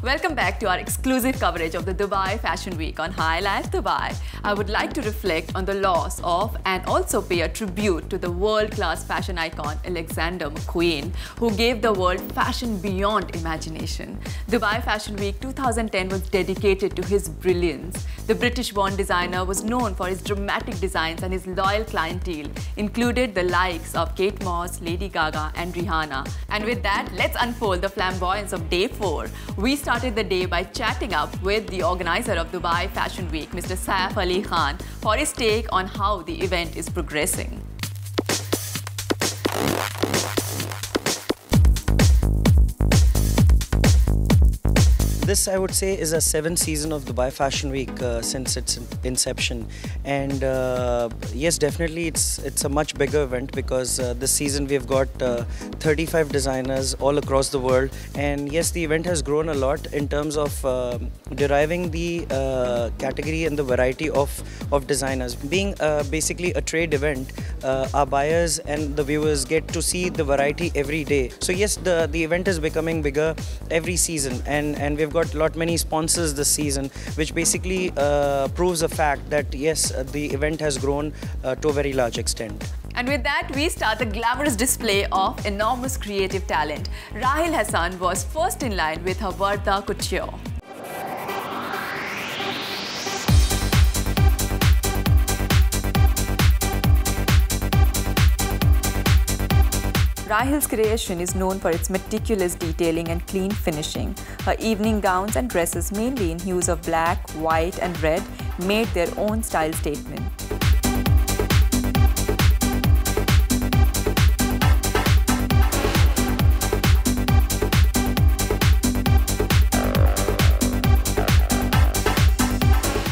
Welcome back to our exclusive coverage of the Dubai Fashion Week on High Life Dubai. I would like to reflect on the loss of and also pay a tribute to the world-class fashion icon Alexander McQueen, who gave the world fashion beyond imagination. Dubai Fashion Week 2010 was dedicated to his brilliance. The British-born designer was known for his dramatic designs, and his loyal clientele included the likes of Kate Moss, Lady Gaga and Rihanna. And with that, let's unfold the flamboyance of Day 4. We started the day by chatting up with the organizer of Dubai Fashion Week, Mr. Saif Ali Khan, for his take on how the event is progressing. This, I would say, is a 7th season of Dubai Fashion Week since its inception, and yes, definitely it's a much bigger event because this season we've got 35 designers all across the world, and yes, the event has grown a lot in terms of deriving the category and the variety of designers. Being basically a trade event, our buyers and the viewers get to see the variety every day. So yes, the event is becoming bigger every season, and we've got many sponsors this season, which basically proves the fact that yes, the event has grown to a very large extent. And with that, we start the glamorous display of enormous creative talent. Rahil Hassan was first in line with her Varda Couture. Rahil's creation is known for its meticulous detailing and clean finishing. Her evening gowns and dresses, mainly in hues of black, white and red, made their own style statement.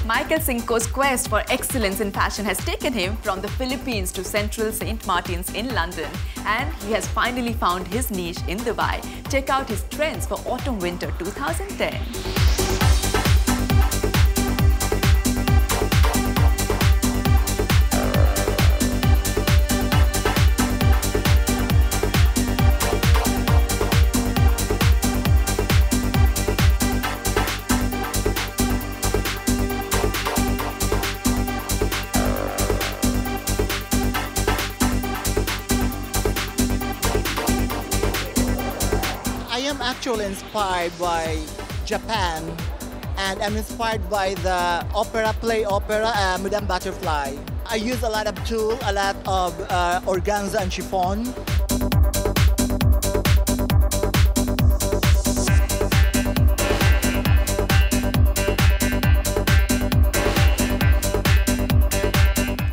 Michael Cinco's quest for excellence in fashion has taken him from the Philippines to Central St. Martin's in London, and he has finally found his niche in Dubai. Check out his trends for Autumn-Winter 2010. I am actually inspired by Japan, and I'm inspired by the play opera, Madame Butterfly. I use a lot of tulle, a lot of organza and chiffon.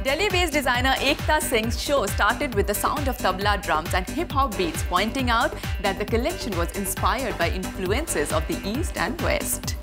Delhi-based designer Ekta Singh's show started with the sound of tabla drums and hip-hop beats, pointing out that the collection was inspired by influences of the East and West.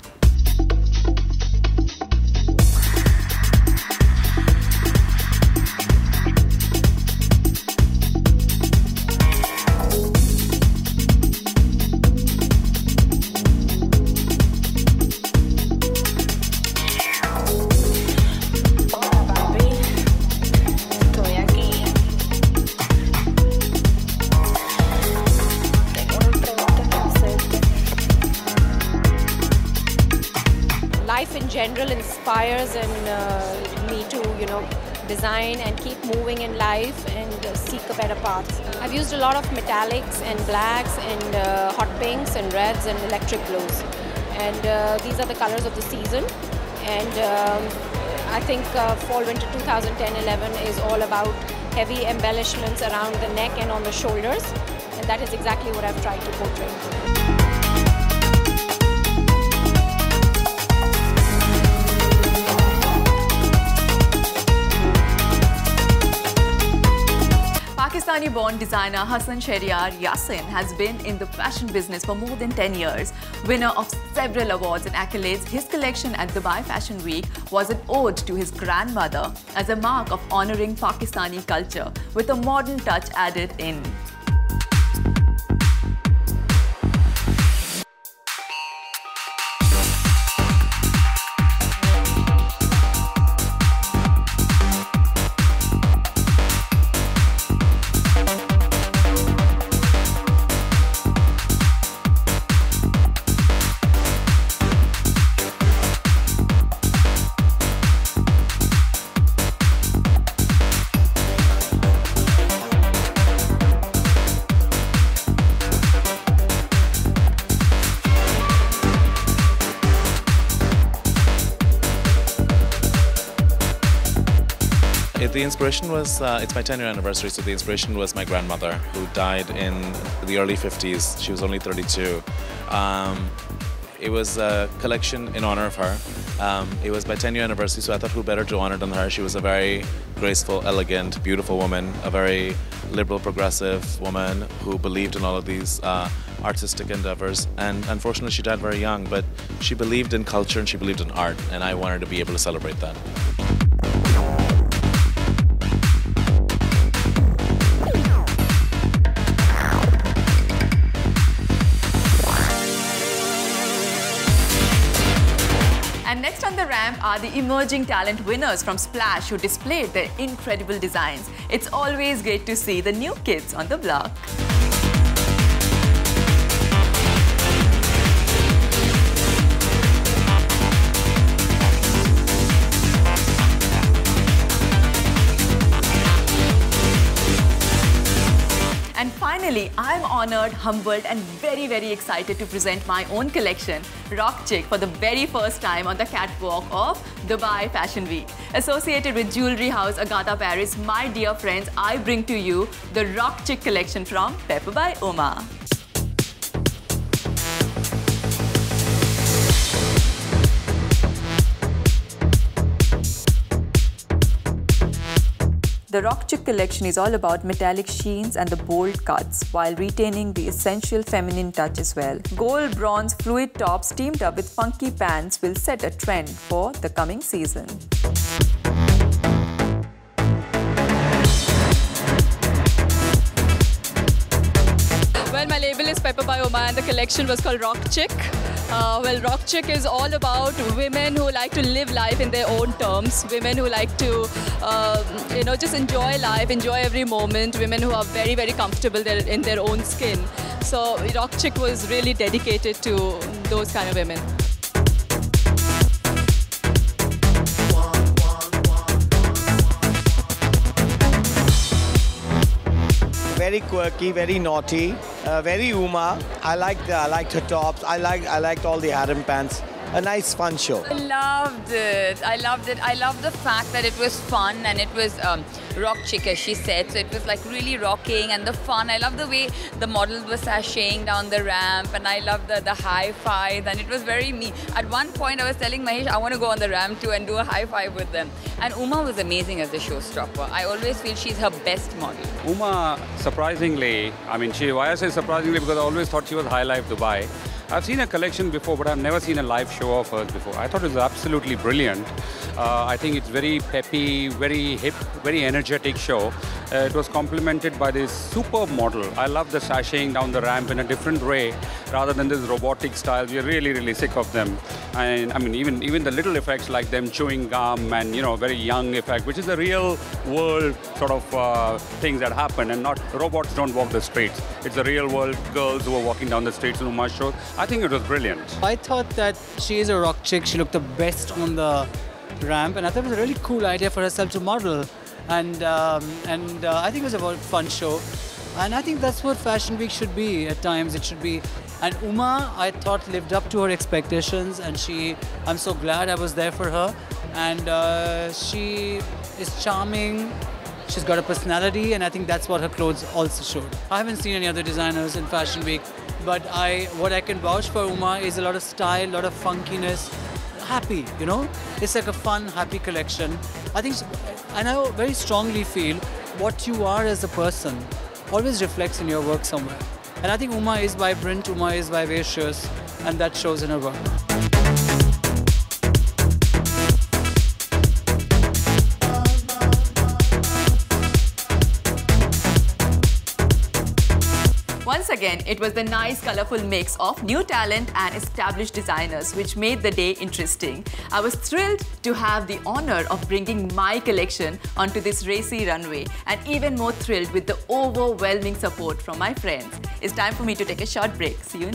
Life in general inspires me to, design and keep moving in life and seek a better path. I've used a lot of metallics and blacks and hot pinks and reds and electric blues. And these are the colors of the season. And I think Fall-Winter 2010-11 is all about heavy embellishments around the neck and on the shoulders. And that is exactly what I've tried to portray. Pakistani-born designer Hassan Shehryar Yassin has been in the fashion business for more than 10 years. Winner of several awards and accolades, his collection at Dubai Fashion Week was an ode to his grandmother as a mark of honoring Pakistani culture with a modern touch added in. The inspiration was, it's my 10-year anniversary, so the inspiration was my grandmother, who died in the early 50s. She was only 32. It was a collection in honor of her. It was my 10-year anniversary, so I thought who better to honor than her. She was a very graceful, elegant, beautiful woman, a very liberal, progressive woman who believed in all of these artistic endeavors. And unfortunately, she died very young, but she believed in culture and she believed in art, and I wanted to be able to celebrate that. And next on the ramp are the emerging talent winners from Splash who displayed their incredible designs. It's always great to see the new kids on the block. And finally, I'm honored, humbled and very excited to present my own collection, Rock Chic, for the very first time on the catwalk of Dubai Fashion Week. Associated with jewelry house Agatha Paris, my dear friends, I bring to you the Rock Chic collection from Pepper by Uma. The Rock Chic collection is all about metallic sheens and the bold cuts while retaining the essential feminine touch as well. Gold bronze fluid tops teamed up with funky pants will set a trend for the coming season. Well, my label is Pepper by Uma and the collection was called Rock Chic. Well, Rock Chic is all about women who like to live life in their own terms, women who like to, just enjoy life, enjoy every moment, women who are very comfortable in their own skin. So Rock Chic was really dedicated to those kind of women. Very quirky, very naughty, very Uma. I liked her tops. I liked all the harem pants. A nice, fun show. I loved it. I loved it. I loved the fact that it was fun and it was rock chic, as she said. So it was like really rocking and the fun. I love the way the models were sashaying down the ramp, and I love the high five, and it was very me. At one point, I was telling Mahesh, I want to go on the ramp too and do a high five with them. And Uma was amazing as the showstopper. I always feel she's her best model. Uma, surprisingly, why I say surprisingly, because I always thought she was High Life Dubai. I've seen a collection before, but I've never seen a live show of hers before. I thought it was absolutely brilliant. I think it's very peppy, very hip, very energetic show. It was complemented by this superb model. I love the sashaying down the ramp in a different way, rather than this robotic style. We're really sick of them. And even the little effects like them chewing gum and very young effect, which is a real world sort of things that happen, and not robots don't walk the streets. It's a real world girls who are walking down the streets in Uma's show. I think it was brilliant. I thought that she is a rock chick. She looked the best on the ramp, and I thought it was a really cool idea for herself to model. And I think it was a fun show. And I think that's what Fashion Week should be at times. It should be. And Uma, I thought, lived up to her expectations, and I'm so glad I was there for her. And she is charming. She's got a personality, and I think that's what her clothes also showed. I haven't seen any other designers in Fashion Week, but what I can vouch for Uma is a lot of style, a lot of funkiness, happy, It's like a fun, happy collection. And I very strongly feel what you are as a person always reflects in your work somewhere. And I think Uma is vibrant, Uma is vivacious, and that shows in her work. Once again, it was the nice, colorful mix of new talent and established designers which made the day interesting. I was thrilled to have the honor of bringing my collection onto this racy runway, and even more thrilled with the overwhelming support from my friends. It's time for me to take a short break. See you